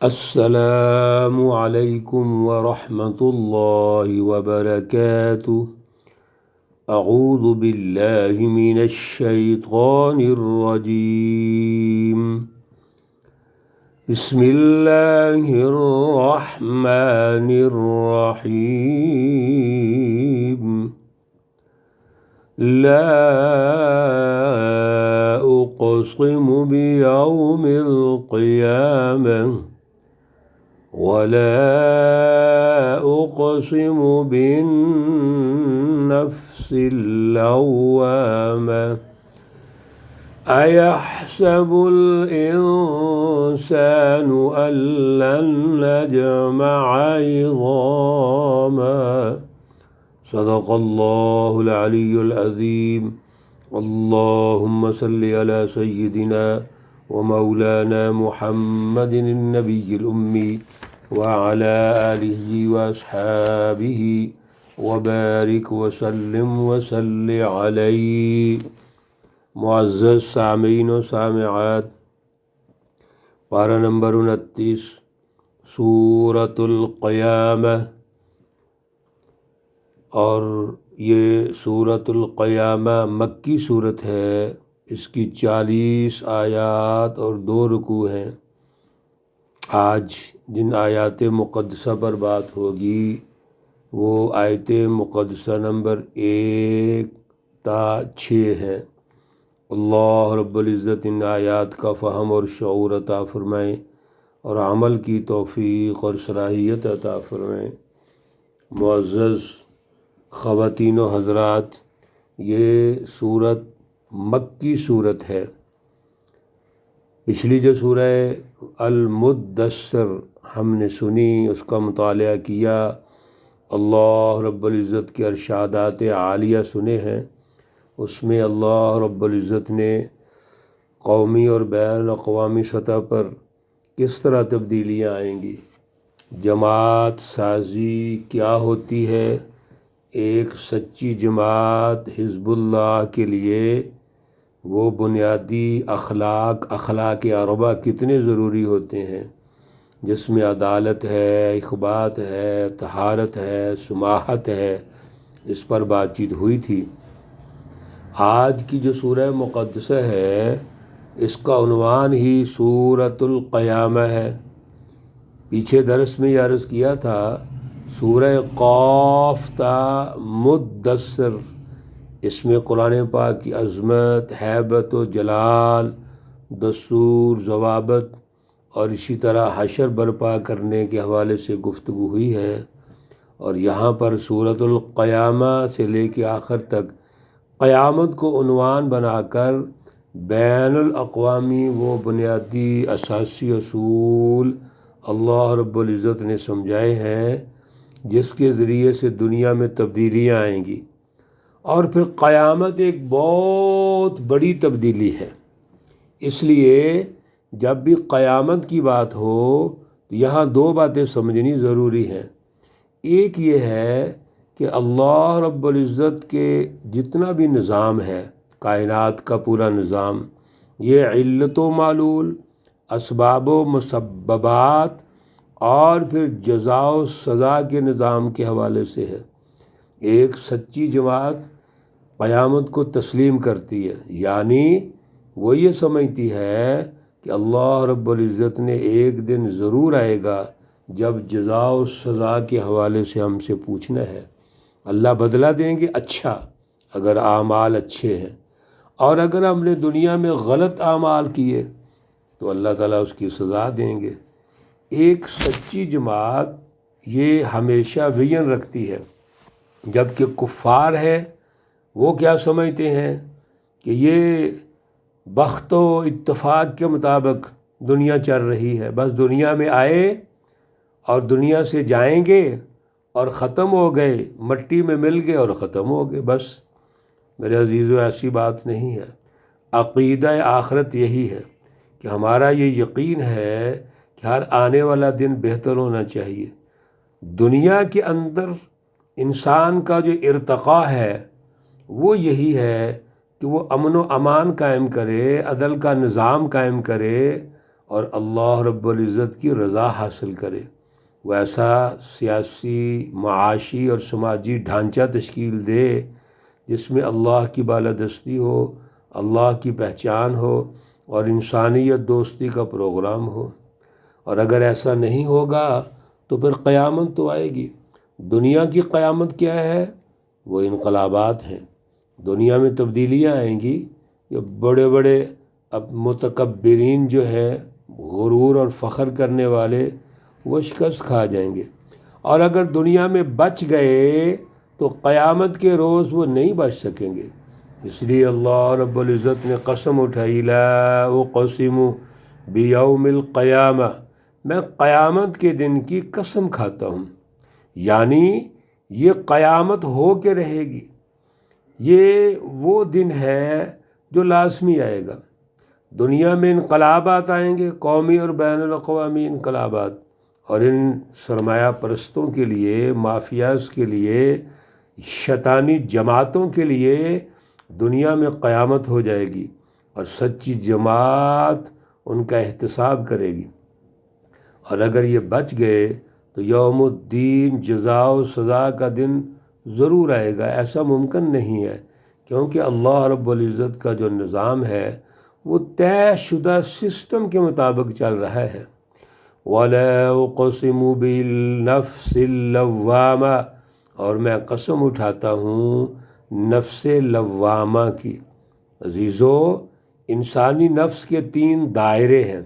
السلام علیکم ورحمۃ اللہ وبرکاتہ۔ اعوذ باللہ من الشیطان الرجیم۔ بسم اللہ الرحمن الرحیم۔ لا اقسم بیوم القیامہ ولا اقسم بالنفس اللوامہ ایحسب الانسان ان لن نجمع عظاما۔ صدق اللہ العلی العظیم۔ اللہم صل علی سیدنا ومولانا محمد النبی الأمی وعلى آلہ واصحابہ وبارک وسلم وصل علیہ۔ معزز سامعین و سامعات، پارہ نمبر 29 سورۃ القیامہ، اور یہ سورۃ القیامہ مکی صورت ہے۔ اس کی 40 آیات اور 2 رکوع ہیں۔ آج جن آیات مقدسہ پر بات ہوگی وہ آیت مقدسہ نمبر 1 تا 6 ہیں۔ اللہ رب العزت ان آیات کا فہم اور شعور عطا فرمائیں اور عمل کی توفیق اور صلاحیت عطا فرمائیں۔ معزز خواتین و حضرات، یہ صورت مکی صورت ہے۔ پچھلی جو سورہ المدثر ہم نے سنی، اس کا مطالعہ کیا، اللہ رب العزت کے ارشادات عالیہ سنے ہیں۔ اس میں اللہ رب العزت نے قومی اور بین الاقوامی سطح پر کس طرح تبدیلیاں آئیں گی، جماعت سازی کیا ہوتی ہے، ایک سچی جماعت حزب اللہ کے لیے وہ بنیادی اخلاق اربع کتنے ضروری ہوتے ہیں، جس میں عدالت ہے، اخبات ہے، طہارت ہے، سماحت ہے، اس پر بات چیت ہوئی تھی۔ آج کی جو سورہ مقدسہ ہے اس کا عنوان ہی سورۃ القیامہ ہے۔ پیچھے درس میں یہ عرض کیا تھا سورہ قاف تا مدثر، اس میں قرآن پاک کی عظمت، ہیبت و جلال، دستور، ضوابط اور اسی طرح حشر برپا کرنے کے حوالے سے گفتگو ہوئی ہے، اور یہاں پر سورۃ القیامہ سے لے کے آخر تک قیامت کو عنوان بنا کر بین الاقوامی وہ بنیادی اساسی اصول اللہ رب العزت نے سمجھائے ہیں جس کے ذریعے سے دنیا میں تبدیلیاں آئیں گی۔ اور پھر قیامت ایک بہت بڑی تبدیلی ہے، اس لیے جب بھی قیامت کی بات ہو تو یہاں 2 باتیں سمجھنی ضروری ہیں۔ ایک یہ ہے کہ اللہ رب العزت کے جتنا بھی نظام ہے، کائنات کا پورا نظام، یہ علت و معلول، اسباب و مسببات اور پھر جزا و سزا کے نظام کے حوالے سے ہے۔ ایک سچی جماعت قیامت کو تسلیم کرتی ہے، یعنی وہ یہ سمجھتی ہے کہ اللہ رب العزت نے ایک دن ضرور آئے گا جب جزا و سزا کے حوالے سے ہم سے پوچھنا ہے۔ اللہ بدلہ دیں گے اچھا، اگر اعمال اچھے ہیں، اور اگر ہم نے دنیا میں غلط اعمال کیے تو اللہ تعالیٰ اس کی سزا دیں گے۔ ایک سچی جماعت یہ ہمیشہ ویژن رکھتی ہے، جبکہ کفار ہے وہ کیا سمجھتے ہیں کہ یہ بخت و اتفاق کے مطابق دنیا چل رہی ہے، بس دنیا میں آئے اور دنیا سے جائیں گے اور ختم ہو گئے، مٹی میں مل گئے اور ختم ہو گئے بس۔ میرے عزیزو، ایسی بات نہیں ہے۔ عقیدہ آخرت یہی ہے کہ ہمارا یہ یقین ہے کہ ہر آنے والا دن بہتر ہونا چاہیے۔ دنیا کے اندر انسان کا جو ارتقاء ہے وہ یہی ہے کہ وہ امن و امان قائم کرے، عدل کا نظام قائم کرے، اور اللہ رب العزت کی رضا حاصل کرے، وہ ایسا سیاسی، معاشی اور سماجی ڈھانچہ تشکیل دے جس میں اللہ کی بالادستی ہو، اللہ کی پہچان ہو اور انسانیت دوستی کا پروگرام ہو۔ اور اگر ایسا نہیں ہوگا تو پھر قیامت تو آئے گی۔ دنیا کی قیامت کیا ہے؟ وہ انقلابات ہیں۔ دنیا میں تبدیلیاں آئیں گی، یہ بڑے بڑے متکبرین جو ہیں، غرور اور فخر کرنے والے، وہ شکست کھا جائیں گے۔ اور اگر دنیا میں بچ گئے تو قیامت کے روز وہ نہیں بچ سکیں گے۔ اس لیے اللہ رب العزت نے قسم اٹھائی، لا اقسم بیوم القیامہ، میں قیامت کے دن کی قسم کھاتا ہوں، یعنی یہ قیامت ہو کے رہے گی، یہ وہ دن ہے جو لازمی آئے گا۔ دنیا میں انقلابات آئیں گے، قومی اور بین الاقوامی انقلابات، اور ان سرمایہ پرستوں کے لیے، مافیاز کے لیے، شیطانی جماعتوں کے لیے دنیا میں قیامت ہو جائے گی، اور سچی جماعت ان کا احتساب کرے گی۔ اور اگر یہ بچ گئے تو یوم الدین، جزا و سزا کا دن ضرور آئے گا۔ ایسا ممکن نہیں ہے، کیونکہ اللہ رب العزت کا جو نظام ہے وہ طے شدہ سسٹم کے مطابق چل رہا ہے۔ وَلَا أُقْسِمُ بِالنَّفْسِ اللَّوَّامَةِ، اور میں قسم اٹھاتا ہوں نفس لوامہ کی۔ عزیزو، انسانی نفس کے 3 دائرے ہیں۔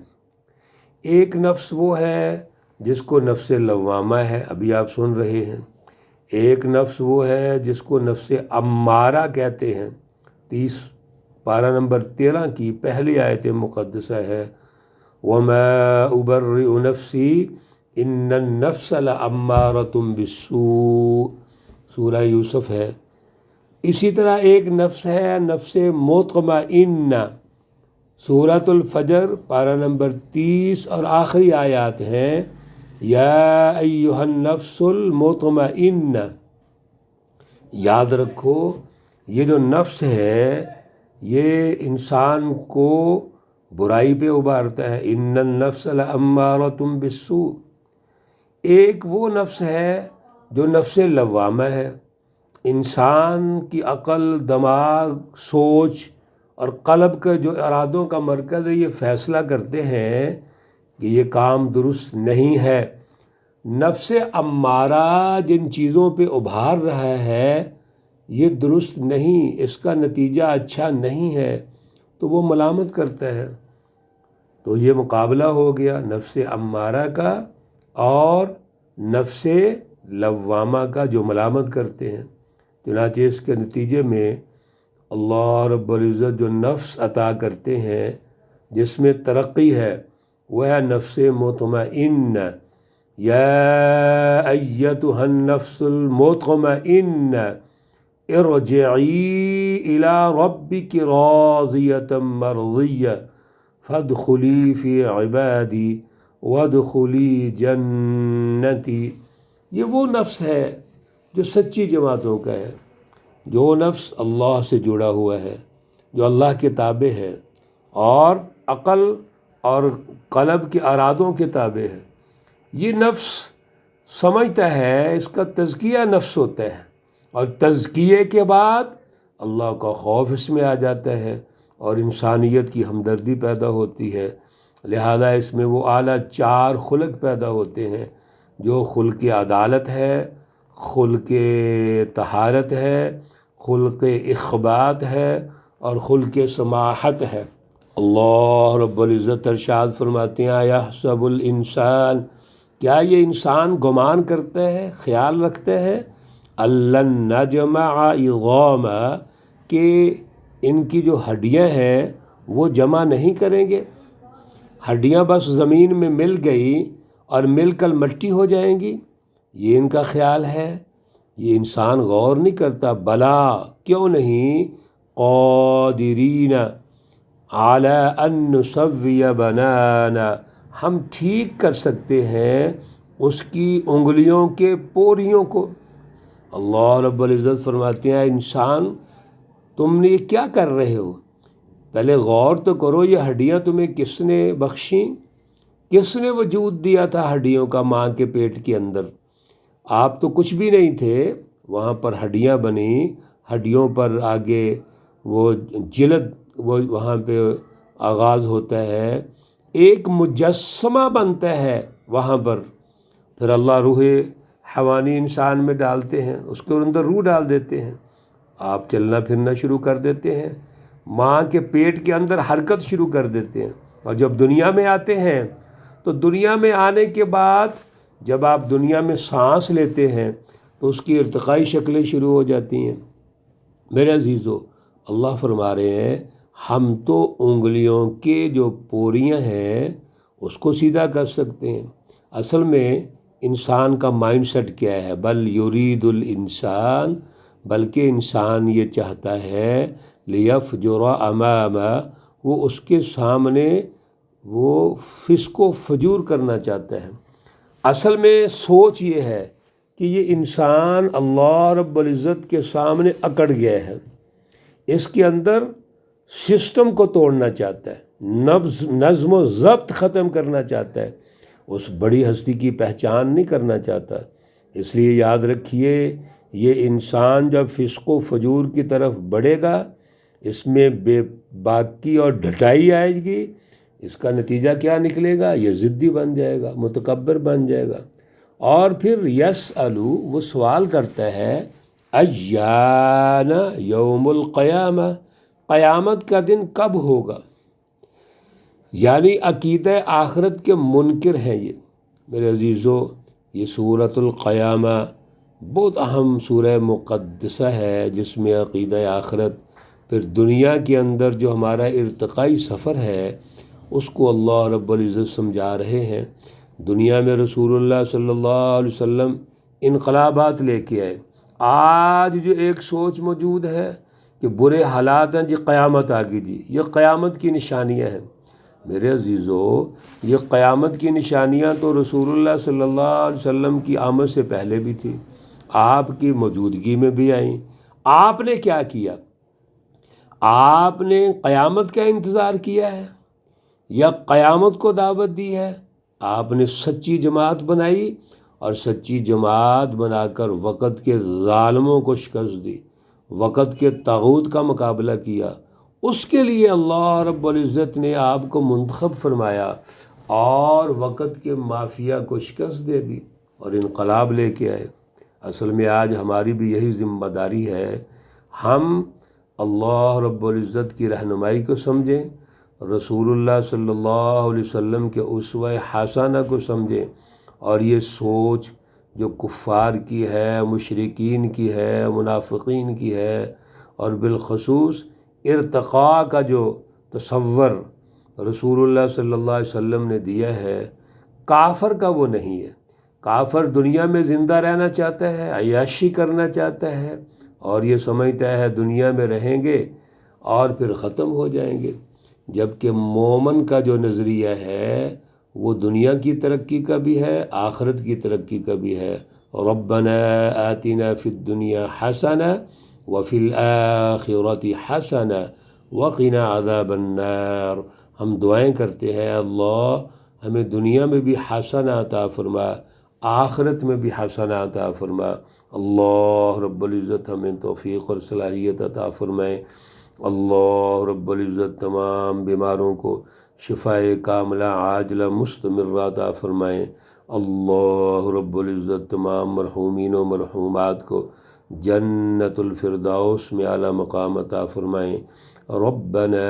ایک نفس وہ ہے جس کو نفس لوامہ ہے، ابھی آپ سن رہے ہیں۔ ایک نفس وہ ہے جس کو نفس امارہ کہتے ہیں۔ پارہ نمبر 13 کی پہلی آیت مقدسہ ہے، وَمَا أُبَرِّئُ نَفْسِي إِنَّ النَّفْسَ لَأَمَّارَةٌ بِالسُّوءِ، سورہ یوسف ہے۔ اسی طرح ایک نفس ہے نفس مطمئنہ، سورۃ الفجر پارہ نمبر 30 اور آخری آیات ہیں، یا ایہا النفس المطمئنہ۔ یاد رکھو، یہ جو نفس ہے یہ انسان کو برائی پہ ابھارتا ہے، ان النفس لامارۃ بالسوء۔ ایک وہ نفس ہے جو نفس لوامہ ہے، انسان کی عقل، دماغ، سوچ اور قلب کا جو ارادوں کا مرکز ہے، یہ فیصلہ کرتے ہیں کہ یہ کام درست نہیں ہے۔ نفس امارہ جن چیزوں پہ ابھار رہا ہے یہ درست نہیں، اس کا نتیجہ اچھا نہیں ہے، تو وہ ملامت کرتا ہے۔ تو یہ مقابلہ ہو گیا نفس امارہ کا اور نفس لوامہ کا، جو ملامت کرتے ہیں۔ چنانچہ اس کے نتیجے میں اللہ رب العزت جو نفس عطا کرتے ہیں جس میں ترقی ہے، وہ ہے نفس مطمئنہ۔ یا ایتھا النفس المطمئنہ ارجعی الی ربک راضیۃ مرضیہ فادخلی فی عبادی وادخلی جنتی۔ یہ وہ نفس ہے جو سچی جماعتوں کا ہے، جو نفس اللہ سے جڑا ہوا ہے، جو اللہ کے تابع ہے اور عقل اور قلب کے ارادوں کے تابع ہے۔ یہ نفس سمجھتا ہے، اس کا تزکیہ نفس ہوتا ہے، اور تزکیے کے بعد اللہ کا خوف اس میں آ جاتا ہے اور انسانیت کی ہمدردی پیدا ہوتی ہے۔ لہذا اس میں وہ اعلیٰ 4 خلق پیدا ہوتے ہیں، جو خلق عدالت ہے، خلق طہارت ہے، خلق اخبات ہے اور خلق سماحت ہے۔ اللہ رب العزت ارشاد فرماتے ہیں، یحسب الانسان، کیا یہ انسان گمان کرتا ہے، خیال رکھتا ہے، الن نجمع عظامہ، کہ ان کی جو ہڈیاں ہیں وہ جمع نہیں کریں گے؟ ہڈیاں بس زمین میں مل گئی اور مل کر مٹی ہو جائیں گی، یہ ان کا خیال ہے؟ یہ انسان غور نہیں کرتا۔ بلا، کیوں نہیں، قادرین علی ان نسوی بنانا، ہم ٹھیک کر سکتے ہیں اس کی انگلیوں کے پوریوں کو۔ اللہ رب العزت فرماتے ہیں، انسان تم نے یہ کیا کر رہے ہو؟ پہلے غور تو کرو، یہ ہڈیاں تمہیں کس نے بخشیں؟ کس نے وجود دیا تھا ہڈیوں کا ماں کے پیٹ کے اندر؟ آپ تو کچھ بھی نہیں تھے، وہاں پر ہڈیاں بنیں، ہڈیوں پر آگے وہ جلد، وہ وہاں پہ آغاز ہوتا ہے، ایک مجسمہ بنتا ہے وہاں پر، پھر اللہ روح حیوانی انسان میں ڈالتے ہیں، اس کے اندر روح ڈال دیتے ہیں، آپ چلنا پھرنا شروع کر دیتے ہیں، ماں کے پیٹ کے اندر حرکت شروع کر دیتے ہیں، اور جب دنیا میں آتے ہیں تو دنیا میں آنے کے بعد جب آپ دنیا میں سانس لیتے ہیں تو اس کی ارتقائی شکلیں شروع ہو جاتی ہیں۔ میرے عزیزو، اللہ فرما رہے ہیں ہم تو انگلیوں کے جو پوریاں ہیں اس کو سیدھا کر سکتے ہیں۔ اصل میں انسان کا مائنڈ سیٹ کیا ہے؟ بل یرید الانسان، بلکہ انسان یہ چاہتا ہے لیفجر امامہ، وہ اس کے سامنے وہ فسق و فجور کرنا چاہتا ہے۔ اصل میں سوچ یہ ہے کہ یہ انسان اللہ رب العزت کے سامنے اکڑ گیا ہے، اس کے اندر سسٹم کو توڑنا چاہتا ہے، نظم و ضبط ختم کرنا چاہتا ہے، اس بڑی ہستی کی پہچان نہیں کرنا چاہتا۔ اس لیے یاد رکھیے، یہ انسان جب فسق و فجور کی طرف بڑھے گا، اس میں بے باکی اور ڈھٹائی آئے گی، اس کا نتیجہ کیا نکلے گا؟ یہ ضدی بن جائے گا، متکبر بن جائے گا، اور پھر یسألو، وہ سوال کرتا ہے، ایان یوم القیامہ، قیامت کا دن کب ہوگا؟ یعنی عقیدہ آخرت کے منکر ہیں یہ۔ میرے عزیزو، یہ سورۃ القیامہ بہت اہم سورہ مقدسہ ہے، جس میں عقیدہ آخرت، پھر دنیا کے اندر جو ہمارا ارتقائی سفر ہے اس کو اللہ رب العزت سمجھا رہے ہیں۔ دنیا میں رسول اللہ صلی اللہ علیہ وسلم انقلابات لے کے آئے۔ آج جو ایک سوچ موجود ہے کہ برے حالات ہیں جی، قیامت آ گئی جی، یہ قیامت کی نشانیاں ہیں۔ میرے عزیزو، یہ قیامت کی نشانیاں تو رسول اللہ صلی اللہ علیہ وسلم کی آمد سے پہلے بھی تھی، آپ کی موجودگی میں بھی آئیں۔ آپ نے کیا کیا؟ آپ نے قیامت کا انتظار کیا ہے یا قیامت کو دعوت دی ہے؟ آپ نے سچی جماعت بنائی، اور سچی جماعت بنا کر وقت کے ظالموں کو شکست دی، وقت کے طاغوت کا مقابلہ کیا۔ اس کے لیے اللہ رب العزت نے آپ کو منتخب فرمایا اور وقت کے مافیا کو شکست دے دی اور انقلاب لے کے آئے۔ اصل میں آج ہماری بھی یہی ذمہ داری ہے، ہم اللہ رب العزت کی رہنمائی کو سمجھیں، رسول اللہ صلی اللہ علیہ وسلم کے اسوہ حسنہ کو سمجھیں، اور یہ سوچ جو کفار کی ہے، مشرکین کی ہے، منافقین کی ہے، اور بالخصوص ارتقاء کا جو تصور رسول اللہ صلی اللہ علیہ وسلم نے دیا ہے، کافر کا وہ نہیں ہے۔ کافر دنیا میں زندہ رہنا چاہتا ہے، عیاشی کرنا چاہتا ہے، اور یہ سمجھتا ہے دنیا میں رہیں گے اور پھر ختم ہو جائیں گے، جبکہ مومن کا جو نظریہ ہے وہ دنیا کی ترقی کا بھی ہے، آخرت کی ترقی کا بھی ہے۔ ربنا آتنا فی الدنیا حسنہ وفی الآخرۃ حسنہ وقنا عذاب النار۔ ہم دعائیں کرتے ہیں، اللہ ہمیں دنیا میں بھی حسنہ عطا فرما، آخرت میں بھی حسنہ عطا فرما۔ اللہ رب العزت ہمیں توفیق اور صلاحیت عطا فرمائے۔ اللہ رب العزت تمام بیماروں کو شفائے کاملہ عاجلہ مستمرہ عطا فرمائیں۔ اللہ رب العزت تمام مرحومین و مرحومات کو جنت الفردوس میں اعلیٰ مقام عطا فرمائیں۔ ربنا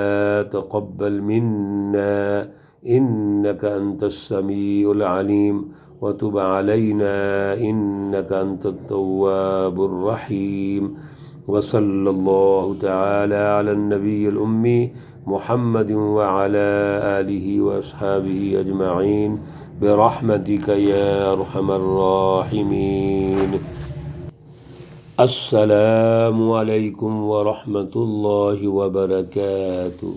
تقبل منا انك انت السمیع العلیم وتب علینا انك انت التواب الرحیم۔ وصلی اللہ تعالی علی النبی الأمی محمد وعلى آلہ واصحابہ اجمعین برحمتک یا ارحم الراحمین۔ السلام علیکم ورحمۃ اللہ وبرکاتہ۔